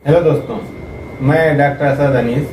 Hello दोस्तों, मैं doctor Asad Anees.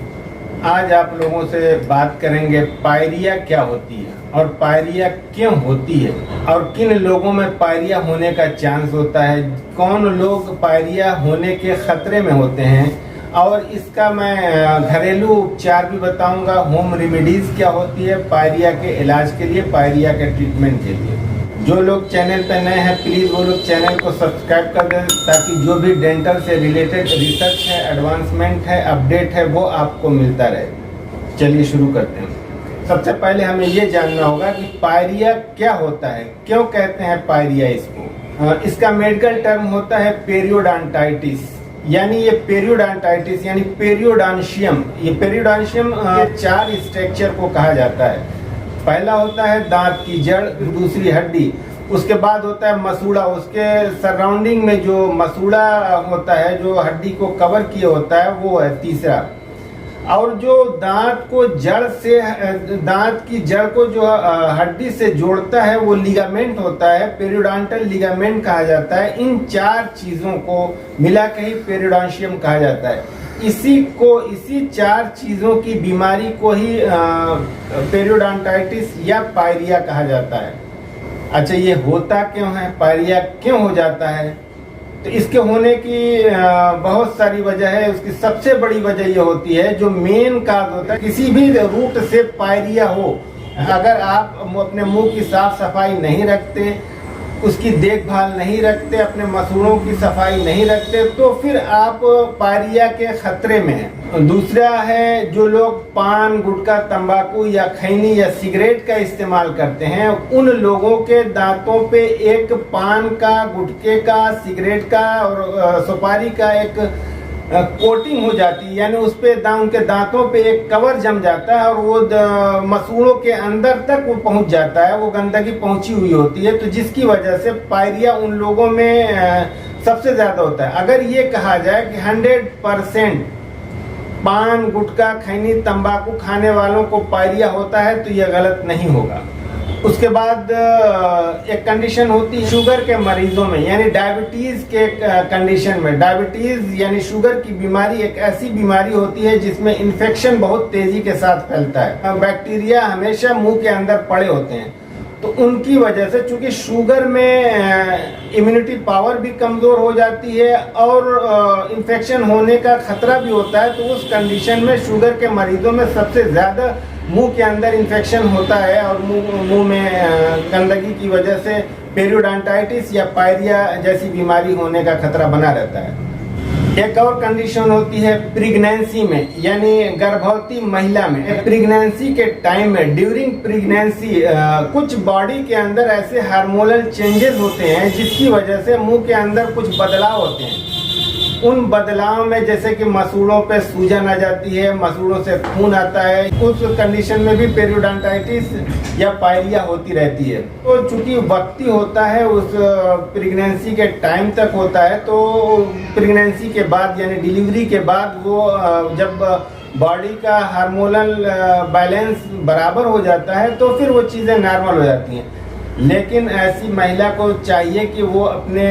आज आप लोगों से बात करेंगे पायरिया क्या होती है और पायरिया क्यों होती है और किन लोगों में पायरिया होने का चांस होता है, कौन लोग पायरिया होने के खतरे में होते हैं, और इसका मैं घरेलू उपचार भी बताऊंगा। होम रेमेडीज क्या होती है पायरिया के इलाज के लिए, पायरिया के ट्रीटमेंट के लिए। जो लोग चैनल पर नए हैं प्लीज़ वो लोग चैनल को सब्सक्राइब कर दें ताकि जो भी डेंटल से रिलेटेड रिसर्च है, एडवांसमेंट है, अपडेट है वो आपको मिलता रहे। चलिए शुरू करते हैं। सबसे पहले हमें ये जानना होगा कि पायरिया क्या होता है, क्यों कहते हैं पायरिया इसको। इसका मेडिकल टर्म होता है पेरियोडोंटाइटिस, यानी ये पेरियोडोंटाइटिस यानी पेरियोडोंशियम। ये पेरियोडोंशियम के 4 स्ट्रक्चर को कहा जाता है। पहला होता है दांत की जड़, दूसरी हड्डी, उसके बाद होता है मसूड़ा, उसके सराउंडिंग में जो मसूड़ा होता है जो हड्डी को कवर किए होता है वो है तीसरा। और जो दांत को जड़ से, दांत की जड़ को जो हड्डी से जोड़ता है वो लिगामेंट होता है, पेरियोडोंटल लिगामेंट कहा जाता है। इन 4 चीजों को मिला के ही पेरियोडोंशियम कहा जाता है। इसी 4 चीजों की बीमारी को ही पेरियोडोंटाइटिस या पायरिया कहा जाता है। अच्छा, ये होता क्यों है, पायरिया क्यों हो जाता है? तो इसके होने की बहुत सारी वजह है। उसकी सबसे बड़ी वजह ये होती है, जो मेन काज होता है किसी भी रूट से पायरिया हो, अगर आप अपने मुंह की साफ सफाई नहीं रखते, उसकी देखभाल नहीं रखते, अपने मसूड़ों की सफाई नहीं रखते, तो फिर आप पायरिया के खतरे में हैं। दूसरा है, जो लोग पान, गुटखा, तंबाकू या खैनी या सिगरेट का इस्तेमाल करते हैं, उन लोगों के दांतों पे एक पान का, गुटखे का, सिगरेट का और सुपारी का एक कोटिंग हो जाती है, यानी उस पे उनके दांतों पे एक कवर जम जाता है और वो मसूड़ों के अंदर तक वो पहुंच जाता है, वो गंदगी पहुंची हुई होती है, तो जिसकी वजह से पायरिया उन लोगों में सबसे ज्यादा होता है। अगर ये कहा जाए कि 100% पान, गुटखा, खैनी, तंबाकू खाने वालों को पायरिया होता है तो यह गलत नहीं होगा। उसके बाद एक कंडीशन होती है शुगर के मरीजों में, यानी डायबिटीज के कंडीशन में। डायबिटीज यानी शुगर की बीमारी एक ऐसी बीमारी होती है जिसमें इन्फेक्शन बहुत तेजी के साथ फैलता है। बैक्टीरिया हमेशा मुंह के अंदर पड़े होते हैं, तो उनकी वजह से चूंकि शुगर में इम्यूनिटी पावर भी कमजोर हो जाती है और इन्फेक्शन होने का खतरा भी होता है, तो उस कंडीशन में शुगर के मरीजों में सबसे ज्यादा मुंह के अंदर इन्फेक्शन होता है और मुंह में गंदगी की वजह से पेरियोडोंटाइटिस या पायरिया जैसी बीमारी होने का खतरा बना रहता है। एक और कंडीशन होती है प्रेगनेंसी में, यानी गर्भवती महिला में। प्रेगनेंसी के टाइम में, ड्यूरिंग प्रेगनेंसी, कुछ बॉडी के अंदर ऐसे हार्मोनल चेंजेस होते हैं जिसकी वजह से मुंह के अंदर कुछ बदलाव होते हैं। उन बदलाव में जैसे कि मसूड़ों पे सूजन आ जाती है, मसूड़ों से खून आता है, उस कंडीशन में भी पेरियोडोंटाइटिस या पायरिया होती रहती है। तो चूंकि वक्ती होता है, उस प्रेगनेंसी के टाइम तक होता है, तो प्रेगनेंसी के बाद यानी डिलीवरी के बाद वो जब बॉडी का हार्मोनल बैलेंस बराबर हो जाता है तो फिर वो चीज़ें नॉर्मल हो जाती हैं। लेकिन ऐसी महिला को चाहिए कि वो अपने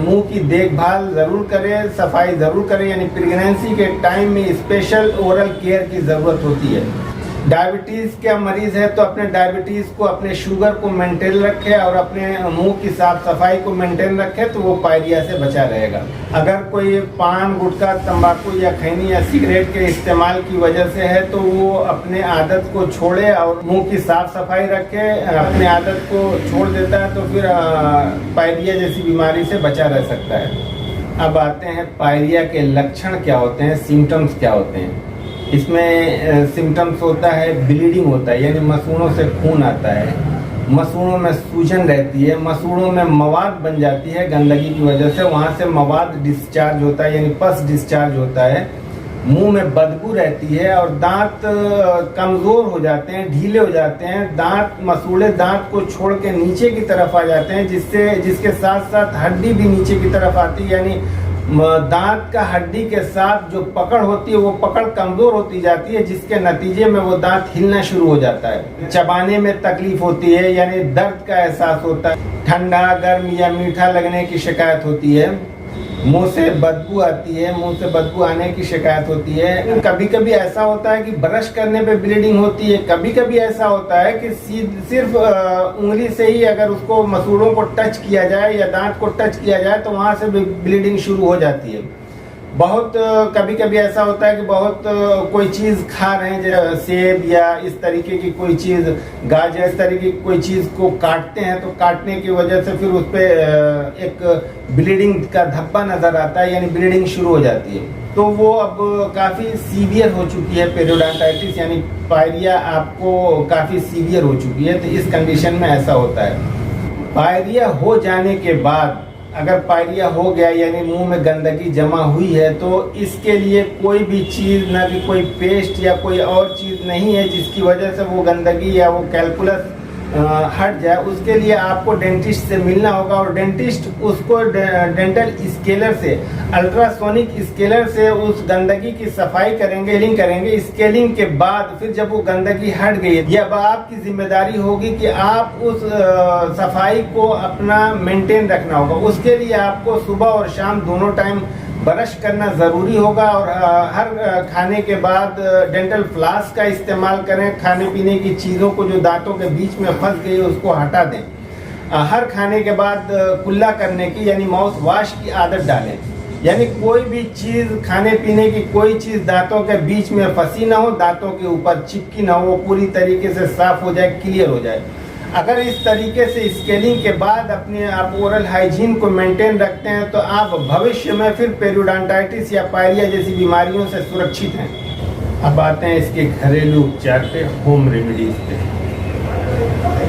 मुंह की देखभाल ज़रूर करे, सफाई ज़रूर करे, यानी प्रेगनेंसी के टाइम में स्पेशल ओरल केयर की ज़रूरत होती है। डायबिटीज़ का मरीज़ है तो अपने डायबिटीज़ को, अपने शुगर को मेंटेन रखे और अपने मुंह की साफ सफाई को मेंटेन रखे तो वो पायरिया से बचा रहेगा। अगर कोई पान, गुटखा, तंबाकू या खैनी या सिगरेट के इस्तेमाल की वजह से है तो वो अपने आदत को छोड़े और मुंह की साफ सफाई रखे, अपने आदत को छोड़ देता है तो फिर पायरिया जैसी बीमारी से बचा रह सकता है। अब आते हैं पायरिया के लक्षण क्या होते हैं, सिम्टम्स क्या होते हैं। इसमें सिम्टम्स होता है ब्लीडिंग होता है, यानी मसूड़ों से खून आता है, मसूड़ों में सूजन रहती है, मसूड़ों में मवाद बन जाती है गंदगी की वजह से, वहाँ से मवाद डिस्चार्ज होता है यानी पस डिस्चार्ज होता है, मुंह में बदबू रहती है और दांत कमज़ोर हो जाते हैं, ढीले हो जाते हैं, दांत मसूड़े दांत को छोड़ के नीचे की तरफ आ जाते हैं, जिसके साथ साथ हड्डी भी नीचे की तरफ आती है, यानी दांत का हड्डी के साथ जो पकड़ होती है वो पकड़ कमजोर होती जाती है, जिसके नतीजे में वो दांत हिलना शुरू हो जाता है। चबाने में तकलीफ होती है, यानी दर्द का एहसास होता है, ठंडा, गर्म या मीठा लगने की शिकायत होती है, मुंह से बदबू आती है, मुंह से बदबू आने की शिकायत होती है। कभी कभी ऐसा होता है कि ब्रश करने पे ब्लीडिंग होती है, कभी कभी ऐसा होता है कि सिर्फ उंगली से ही अगर उसको मसूड़ों को टच किया जाए या दांत को टच किया जाए तो वहां से ब्लीडिंग शुरू हो जाती है। बहुत कभी कभी ऐसा होता है कि बहुत कोई चीज़ खा रहे हैं, जैसे सेब या इस तरीके की कोई चीज़, गाजर, इस तरीके की कोई चीज़ को काटते हैं तो काटने की वजह से फिर उस पर एक ब्लीडिंग का धब्बा नज़र आता है, यानी ब्लीडिंग शुरू हो जाती है। तो वो अब काफ़ी सीवियर हो चुकी है पेरियोडोंटाइटिस, यानी पायरिया आपको काफ़ी सीवियर हो चुकी है। तो इस कंडीशन में ऐसा होता है। पायरिया हो जाने के बाद अगर पायरिया हो गया यानी मुंह में गंदगी जमा हुई है तो इसके लिए कोई भी चीज़, ना कि कोई पेस्ट या कोई और चीज़ नहीं है जिसकी वजह से वो गंदगी या वो कैलकुलस हट जाए। उसके लिए आपको डेंटिस्ट से मिलना होगा और डेंटिस्ट उसको डेंटल स्केलर से, अल्ट्रासोनिक स्केलर से उस गंदगी की सफाई करेंगे, स्केलिंग करेंगे। स्केलिंग के बाद फिर जब वो गंदगी हट गई, ये अब आपकी जिम्मेदारी होगी कि आप उस सफाई को अपना मेंटेन रखना होगा। उसके लिए आपको सुबह और शाम दोनों टाइम ब्रश करना ज़रूरी होगा और हर खाने के बाद डेंटल फ्लास का इस्तेमाल करें। खाने पीने की चीज़ों को जो दांतों के बीच में फंस गई उसको हटा दें। हर खाने के बाद कुल्ला करने की यानी माउथ वॉश की आदत डालें, यानी कोई भी चीज़, खाने पीने की कोई चीज़ दांतों के बीच में फंसी ना हो, दांतों के ऊपर चिपकी ना हो, वो पूरी तरीके से साफ हो जाए, क्लियर हो जाए। अगर इस तरीके से स्केलिंग के बाद अपने आप ओरल हाइजीन को मेंटेन रखते हैं तो आप भविष्य में फिर पेरियोडोंटाइटिस या पायरिया जैसी बीमारियों से सुरक्षित हैं। अब आते हैं इसके घरेलू उपचार पे, होम रेमेडीज पे।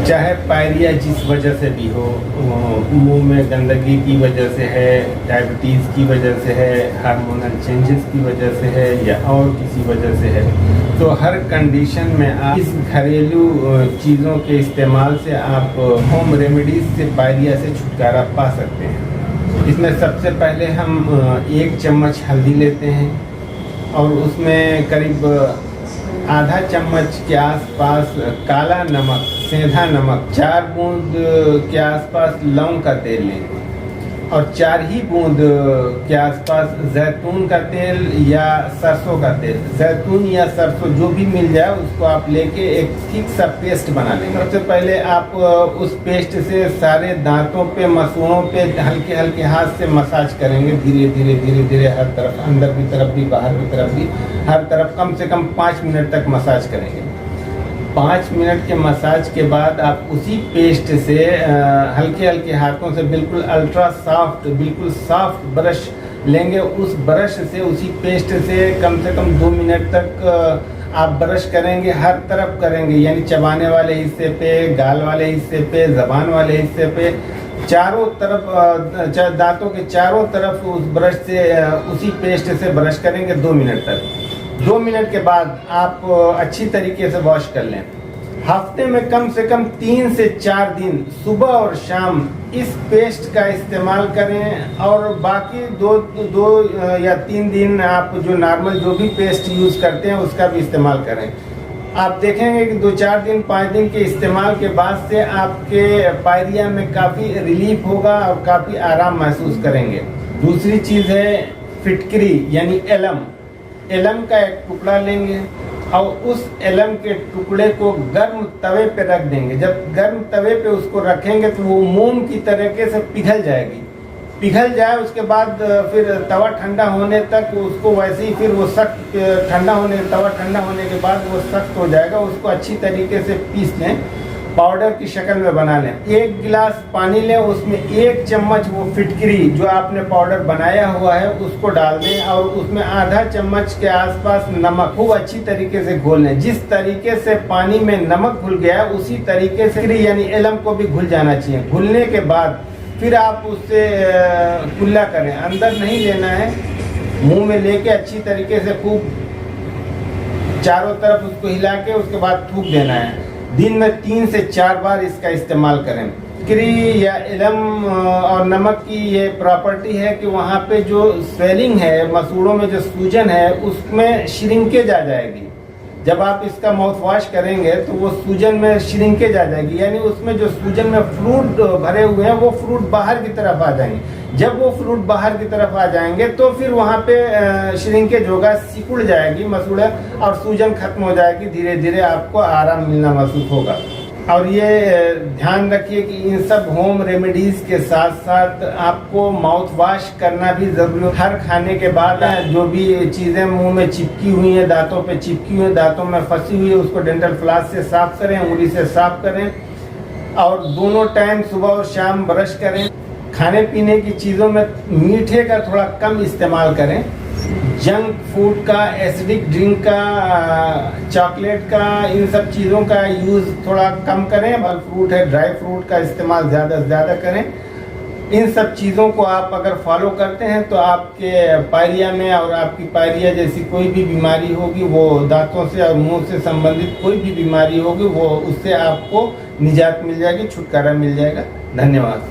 चाहे पायरिया जिस वजह से भी हो, मुंह में गंदगी की वजह से है, डायबिटीज़ की वजह से है, हार्मोनल चेंजेस की वजह से है या और किसी वजह से है, तो हर कंडीशन में आप इस घरेलू चीज़ों के इस्तेमाल से आप होम रेमेडीज से पायरिया से छुटकारा पा सकते हैं। इसमें सबसे पहले हम 1 चम्मच हल्दी लेते हैं और उसमें करीब आधा चम्मच के आसपास काला नमक, सेंधा नमक, 4 बूंद के आसपास लौंग का तेल लेंगे और 4 ही बूंद के आसपास जैतून का तेल या सरसों का तेल, जैतून या सरसों जो भी मिल जाए उसको आप लेके एक ठीक सा पेस्ट बना लेंगे। सबसे पहले आप उस पेस्ट से सारे दांतों पे, मसूड़ों पे हल्के हल्के हाथ से मसाज करेंगे, धीरे धीरे धीरे धीरे हर तरफ, अंदर की तरफ भी बाहर की तरफ भी, हर तरफ कम से कम 5 मिनट तक मसाज करेंगे। 5 मिनट के मसाज के बाद आप उसी पेस्ट से हल्के हल्के हाथों से बिल्कुल अल्ट्रा सॉफ्ट, बिल्कुल सॉफ्ट ब्रश लेंगे। उस ब्रश से, उसी पेस्ट से कम 2 मिनट तक आप ब्रश करेंगे, हर तरफ करेंगे, यानी चबाने वाले हिस्से पे, गाल वाले हिस्से पे, जबान वाले हिस्से पे, चारों तरफ, दांतों के चारों तरफ उस ब्रश से, उसी पेस्ट से ब्रश करेंगे 2 मिनट तक। 2 मिनट के बाद आप अच्छी तरीके से वॉश कर लें। हफ्ते में कम से कम 3 से 4 दिन सुबह और शाम इस पेस्ट का इस्तेमाल करें और बाकी 2 या 3 दिन आप जो नॉर्मल जो भी पेस्ट यूज़ करते हैं उसका भी इस्तेमाल करें। आप देखेंगे कि 2-4 दिन, 5 दिन के इस्तेमाल के बाद से आपके पायरिया में काफ़ी रिलीफ होगा और काफ़ी आराम महसूस करेंगे। दूसरी चीज़ है फिटकरी यानी एलम। एलम का एक टुकड़ा लेंगे और उस एलम के टुकड़े को गर्म तवे पे रख देंगे। जब गर्म तवे पे उसको रखेंगे तो वो मोम की तरीके से पिघल जाएगी। पिघल जाए उसके बाद फिर तवा ठंडा होने तक उसको वैसे ही, फिर वो सख्त तवा ठंडा होने के बाद वो सख्त हो जाएगा। उसको अच्छी तरीके से पीस लें, पाउडर की शक्ल में बना लें। 1 गिलास पानी लें, उसमें 1 चम्मच वो फिटकरी जो आपने पाउडर बनाया हुआ है उसको डाल दें और उसमें आधा चम्मच के आसपास नमक खूब अच्छी तरीके से घोल लें। जिस तरीके से पानी में नमक घुल गया उसी तरीके से यानी एलम को भी घुल जाना चाहिए। घुलने के बाद फिर आप उससे कुल्ला करें, अंदर नहीं लेना है, मुंह में लेके अच्छी तरीके से खूब चारों तरफ उसको हिला के उसके बाद थूक देना है। दिन में 3 से 4 बार इसका इस्तेमाल करें। फिटकरी या एलम और नमक की ये प्रॉपर्टी है कि वहाँ पे जो स्वेलिंग है, मसूड़ों में जो सूजन है उसमें श्रिंकेज आ जाएगी। जब आप इसका माउथ वॉश करेंगे तो वो सूजन में श्रिंकेज आ जाएगी, यानी उसमें जो सूजन में फ्लूइड भरे हुए हैं वो फ्लूइड बाहर की तरफ आ जाएंगे। जब वो फ्लूइड बाहर की तरफ आ जाएंगे तो फिर वहाँ पे श्रिंकेज होगा, सिकुड़ जाएगी मसूड़ा और सूजन खत्म हो जाएगी। धीरे धीरे आपको आराम मिलना महसूस होगा। और ये ध्यान रखिए कि इन सब होम रेमेडीज के साथ साथ आपको माउथ वॉश करना भी जरूरी है। हर खाने के बाद जो भी चीज़ें मुंह में चिपकी हुई हैं, दांतों पे चिपकी हुई, दांतों में फंसी हुई है, उसको डेंटल फ्लॉस से साफ करें, उंगली से साफ करें और दोनों टाइम सुबह और शाम ब्रश करें। खाने पीने की चीज़ों में मीठे का थोड़ा कम इस्तेमाल करें। जंक फूड का, एसिडिक ड्रिंक का, चॉकलेट का, इन सब चीज़ों का यूज़ थोड़ा कम करें। फल फ्रूट है, ड्राई फ्रूट का इस्तेमाल ज़्यादा से ज़्यादा करें। इन सब चीज़ों को आप अगर फॉलो करते हैं तो आपके पायरिया में और आपकी पायरिया जैसी कोई भी बीमारी होगी, वो दांतों से और मुंह से संबंधित कोई भी बीमारी होगी, वो उससे आपको निजात मिल जाएगी, छुटकारा मिल जाएगा। धन्यवाद।